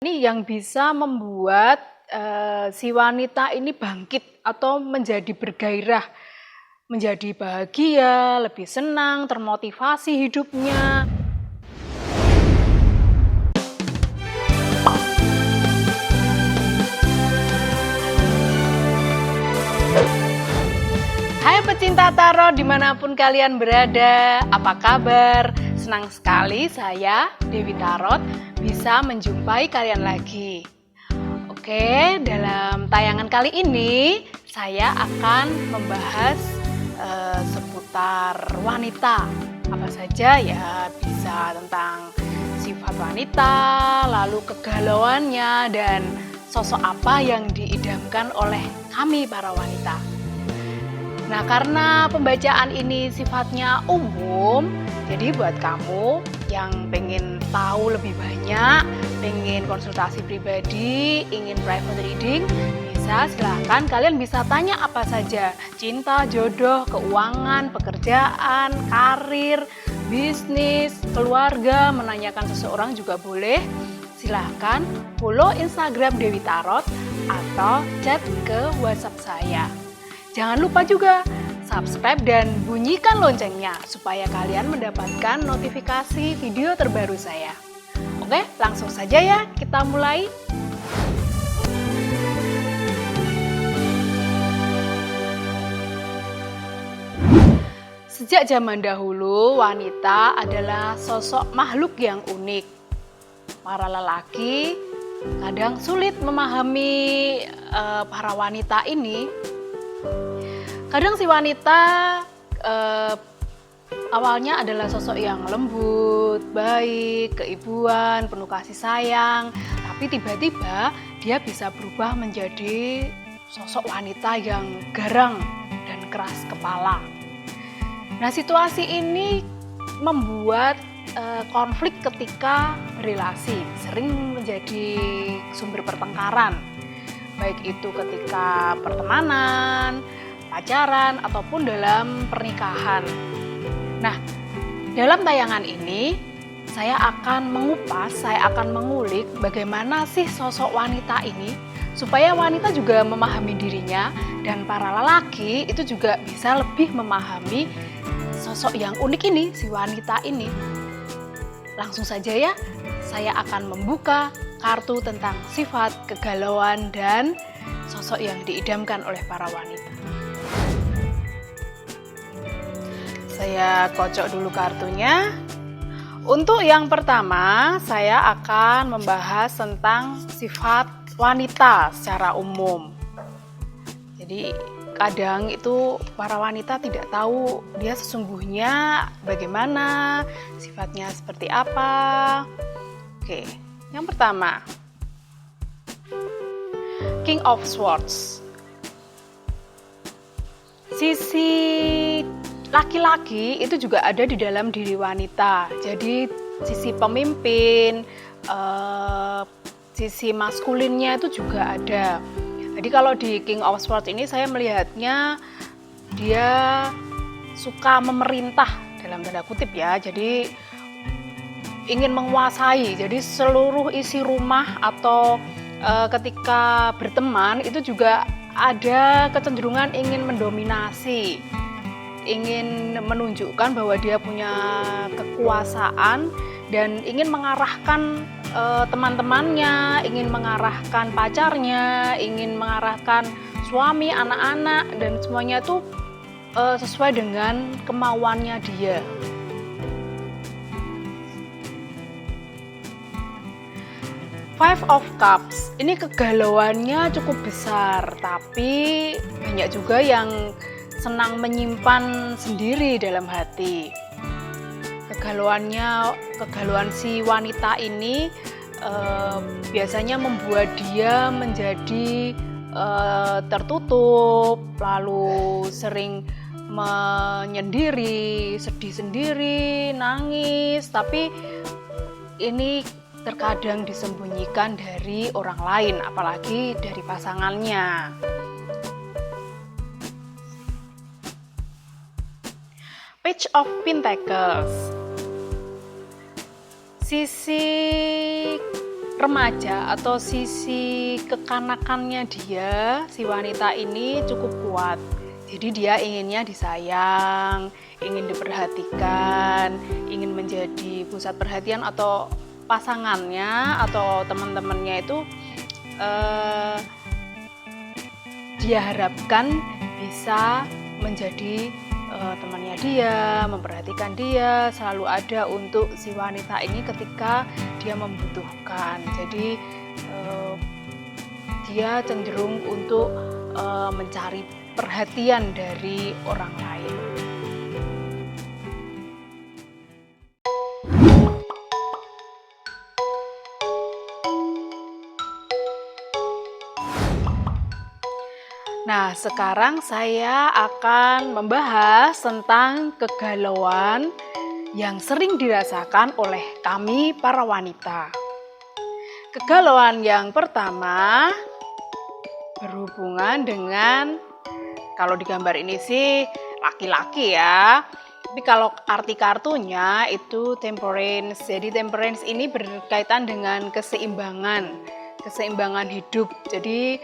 Ini yang bisa membuat si wanita ini bangkit atau menjadi bergairah, menjadi bahagia, lebih senang, termotivasi hidupnya. Hai pecinta tarot dimanapun kalian berada, apa kabar? Senang sekali saya, Dewi Tarot, bisa menjumpai kalian lagi. Oke, dalam tayangan kali ini saya akan membahas seputar wanita. Apa saja ya, bisa tentang sifat wanita, lalu kegalauannya, dan sosok apa yang diidamkan oleh kami para wanita. Nah, karena pembacaan ini sifatnya umum, jadi buat kamu yang pengen tahu lebih banyak, pengen konsultasi pribadi, ingin private reading, silahkan kalian bisa tanya apa saja. Cinta, jodoh, keuangan, pekerjaan, karir, bisnis, keluarga, menanyakan seseorang juga boleh. Silahkan follow Instagram Dewi Tarot atau chat ke WhatsApp saya. Jangan lupa juga subscribe dan bunyikan loncengnya supaya kalian mendapatkan notifikasi video terbaru saya. Oke, langsung saja ya kita mulai. Sejak zaman dahulu, wanita adalah sosok makhluk yang unik. Para lelaki kadang sulit memahami para wanita ini. Kadang si wanita awalnya adalah sosok yang lembut, baik, keibuan, penuh kasih sayang, tapi tiba-tiba dia bisa berubah menjadi sosok wanita yang garang dan keras kepala. Nah, situasi ini membuat konflik ketika berrelasi, sering menjadi sumber pertengkaran, baik itu ketika pertemanan, pacaran, ataupun dalam pernikahan. Nah, dalam tayangan ini saya akan mengupas, saya akan mengulik bagaimana sih sosok wanita ini supaya wanita juga memahami dirinya dan para lelaki itu juga bisa lebih memahami sosok yang unik ini, si wanita ini. Langsung saja ya, saya akan membuka kartu tentang sifat, kegalauan, dan sosok yang diidamkan oleh para wanita. Saya kocok dulu kartunya. Untuk yang pertama, saya akan membahas tentang sifat wanita secara umum. Jadi kadang itu para wanita tidak tahu dia sesungguhnya bagaimana, sifatnya seperti apa. Oke, yang pertama, King of Swords. Sisi laki-laki itu juga ada di dalam diri wanita. Jadi sisi pemimpin, sisi maskulinnya itu juga ada. Jadi kalau di King of Swords ini saya melihatnya dia suka memerintah dalam tanda kutip ya. Jadi ingin menguasai. Jadi seluruh isi rumah atau ketika berteman itu juga ada kecenderungan ingin mendominasi, ingin menunjukkan bahwa dia punya kekuasaan dan ingin mengarahkan teman-temannya, ingin mengarahkan pacarnya, ingin mengarahkan suami, anak-anak, dan semuanya itu sesuai dengan kemauannya dia. Five of Cups, ini kegalauannya cukup besar, tapi banyak juga yang senang menyimpan sendiri dalam hati. Kegalauan si wanita ini biasanya membuat dia menjadi tertutup, lalu sering menyendiri, sedih sendiri, nangis, tapi ini terkadang disembunyikan dari orang lain, apalagi dari pasangannya. Page of Pentacles. Sisi remaja atau sisi kekanakannya dia, si wanita ini cukup kuat. Jadi dia inginnya disayang, ingin diperhatikan, ingin menjadi pusat perhatian, atau pasangannya atau teman-temannya itu dia harapkan bisa menjadi temannya dia, memperhatikan dia, selalu ada untuk si wanita ini ketika dia membutuhkan. Jadi dia cenderung untuk mencari perhatian dari orang lain. Nah, sekarang saya akan membahas tentang kegalauan yang sering dirasakan oleh kami para wanita. Kegalauan yang pertama berhubungan dengan, kalau di gambar ini sih laki-laki ya, tapi kalau arti kartunya itu temperance. Jadi temperance ini berkaitan dengan keseimbangan hidup. Jadi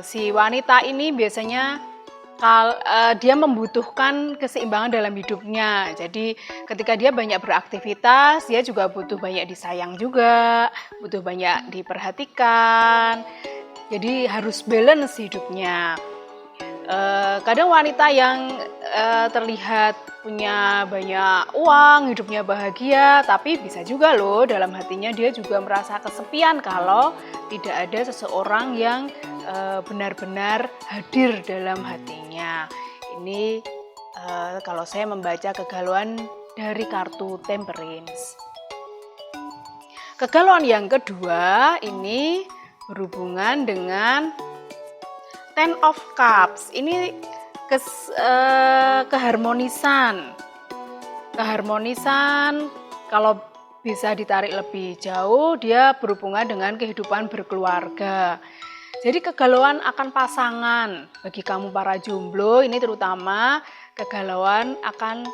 si wanita ini biasanya dia membutuhkan keseimbangan dalam hidupnya. Jadi ketika dia banyak beraktivitas, dia juga butuh banyak disayang juga, butuh banyak diperhatikan. Jadi harus balance hidupnya. Kadang wanita yang terlihat punya banyak uang, hidupnya bahagia, tapi bisa juga loh dalam hatinya dia juga merasa kesepian kalau tidak ada seseorang yang benar-benar hadir dalam hatinya. Ini kalau saya membaca kegalauan dari kartu temperance. Kegalauan yang kedua ini berhubungan dengan Ten of Cups. Ini keharmonisan. Kalau bisa ditarik lebih jauh, dia berhubungan dengan kehidupan berkeluarga. Jadi kegalauan akan pasangan. Bagi kamu para jomblo, ini terutama kegalauan akan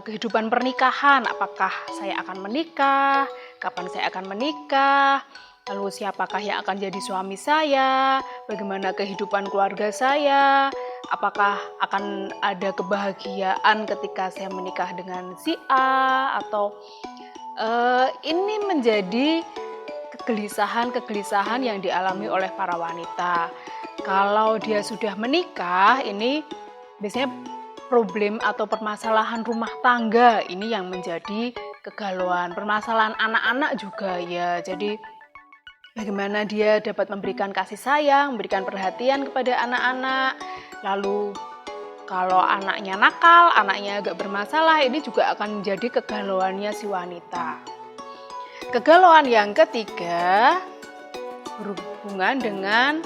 kehidupan pernikahan. Apakah saya akan menikah? Kapan saya akan menikah? Lalu siapakah yang akan jadi suami saya? Bagaimana kehidupan keluarga saya? Apakah akan ada kebahagiaan ketika saya menikah dengan si A? Atau ini menjadi kegelisahan yang dialami oleh para wanita. Kalau dia sudah menikah, ini biasanya problem atau permasalahan rumah tangga ini yang menjadi kegalauan. Permasalahan anak-anak juga ya. Jadi bagaimana dia dapat memberikan kasih sayang, memberikan perhatian kepada anak-anak. Lalu kalau anaknya nakal, anaknya agak bermasalah, ini juga akan menjadi kegalauannya si wanita. Kegalauan yang ketiga berhubungan dengan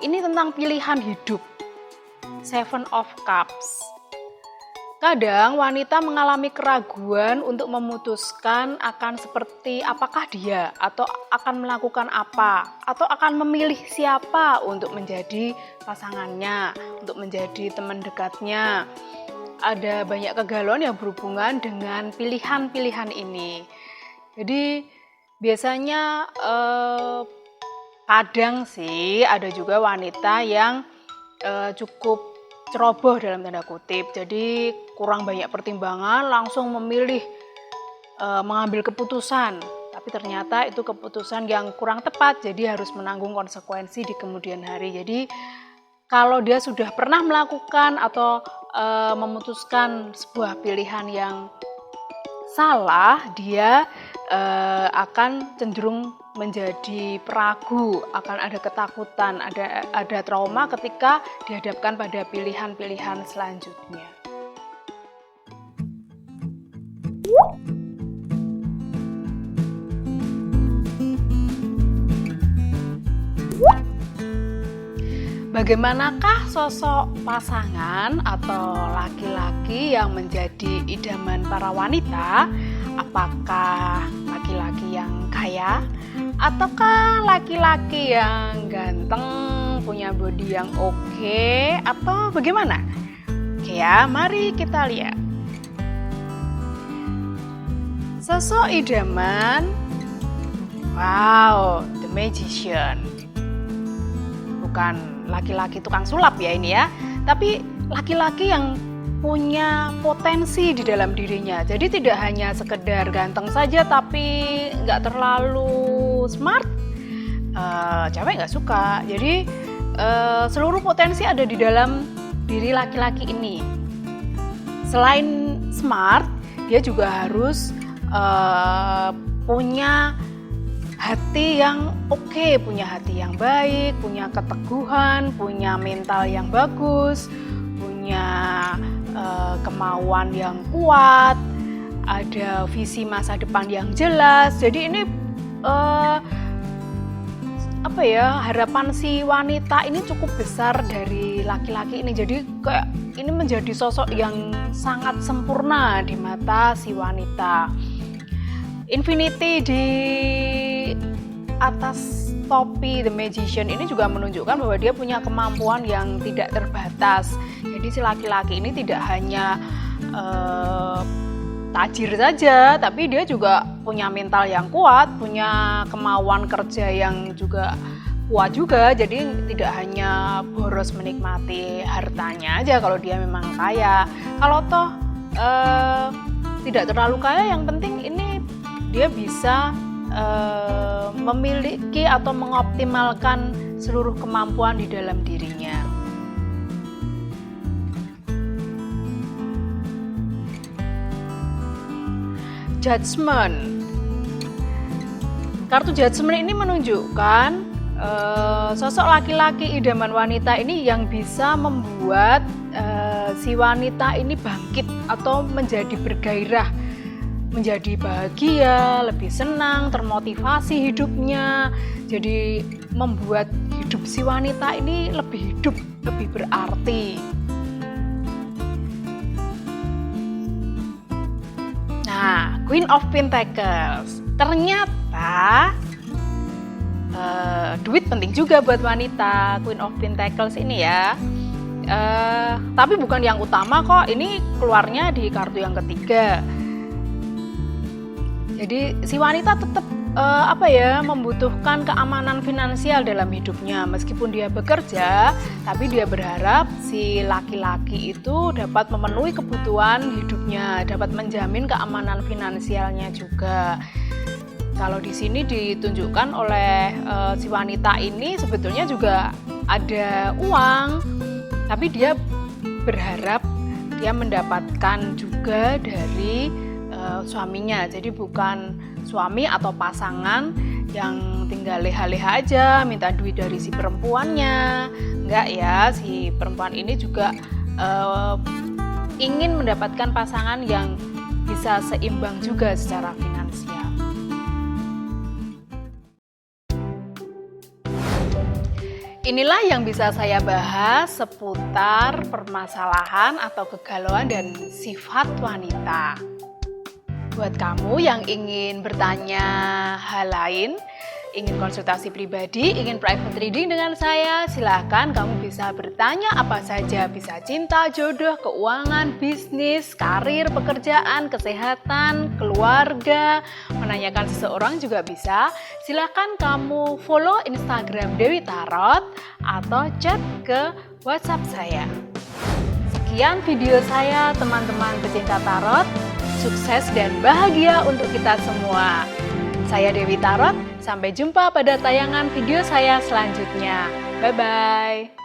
ini tentang pilihan hidup. Seven of Cups. Kadang wanita mengalami keraguan untuk memutuskan akan seperti apakah dia, atau akan melakukan apa, atau akan memilih siapa untuk menjadi pasangannya, untuk menjadi teman dekatnya. Ada banyak kegalauan yang berhubungan dengan pilihan-pilihan ini. Jadi biasanya kadang sih ada juga wanita yang cukup ceroboh dalam tanda kutip, jadi kurang banyak pertimbangan, langsung memilih mengambil keputusan, tapi ternyata itu keputusan yang kurang tepat, jadi harus menanggung konsekuensi di kemudian hari. Jadi kalau dia sudah pernah melakukan atau memutuskan sebuah pilihan yang salah, dia akan cenderung menjadi peragu, akan ada ketakutan, ada trauma ketika dihadapkan pada pilihan-pilihan selanjutnya. Bagaimanakah sosok pasangan atau laki-laki yang menjadi idaman para wanita? Apakah laki-laki yang kaya ataukah laki-laki yang ganteng, punya bodi yang oke, atau bagaimana? Oke ya, mari kita lihat. Sosok idaman Wow, the magician. Bukan laki-laki tukang sulap ya ini ya, tapi laki-laki yang punya potensi di dalam dirinya. Jadi tidak hanya sekedar ganteng saja tapi nggak terlalu smart, cewek nggak suka. Jadi seluruh potensi ada di dalam diri laki-laki ini. Selain smart, dia juga harus punya hati yang oke, punya hati yang baik, punya keteguhan, punya mental yang bagus, punya kemauan yang kuat, ada visi masa depan yang jelas. Jadi ini harapan si wanita ini cukup besar dari laki-laki ini. Jadi kayak ini menjadi sosok yang sangat sempurna di mata si wanita. Infinity di atas topi The Magician ini juga menunjukkan bahwa dia punya kemampuan yang tidak terbatas. Jadi si laki-laki ini tidak hanya tajir saja, tapi dia juga punya mental yang kuat, punya kemauan kerja yang juga kuat juga. Jadi tidak hanya boros menikmati hartanya aja kalau dia memang kaya. Kalau toh tidak terlalu kaya, yang penting ini dia bisa memiliki atau mengoptimalkan seluruh kemampuan di dalam dirinya. Judgment. Kartu Judgment ini menunjukkan sosok laki-laki idaman wanita ini yang bisa membuat si wanita ini bangkit atau menjadi bergairah, menjadi bahagia, lebih senang, termotivasi hidupnya. Jadi membuat hidup si wanita ini lebih hidup, lebih berarti. Nah, Queen of Pentacles. Ternyata duit penting juga buat wanita. Queen of Pentacles ini ya. Tapi bukan yang utama kok. Ini keluarnya di kartu yang ketiga. Jadi si wanita tetap membutuhkan keamanan finansial dalam hidupnya. Meskipun dia bekerja, tapi dia berharap si laki-laki itu dapat memenuhi kebutuhan hidupnya, dapat menjamin keamanan finansialnya juga. Kalau di sini ditunjukkan oleh si wanita ini sebetulnya juga ada uang, tapi dia berharap dia mendapatkan juga dari suaminya. Jadi bukan suami atau pasangan yang tinggal leha-leha aja minta duit dari si perempuannya. Enggak ya, si perempuan ini juga ingin mendapatkan pasangan yang bisa seimbang juga secara finansial. Inilah yang bisa saya bahas seputar permasalahan atau kegalauan dan sifat wanita. Buat kamu yang ingin bertanya hal lain, ingin konsultasi pribadi, ingin private reading dengan saya, silahkan kamu bisa bertanya apa saja. Bisa cinta, jodoh, keuangan, bisnis, karir, pekerjaan, kesehatan, keluarga, menanyakan seseorang juga bisa. Silahkan kamu follow Instagram Dewi Tarot atau chat ke WhatsApp saya. Sekian video saya, teman-teman pecinta tarot. Sukses dan bahagia untuk kita semua. Saya Dewi Tarot, sampai jumpa pada tayangan video saya selanjutnya. Bye-bye.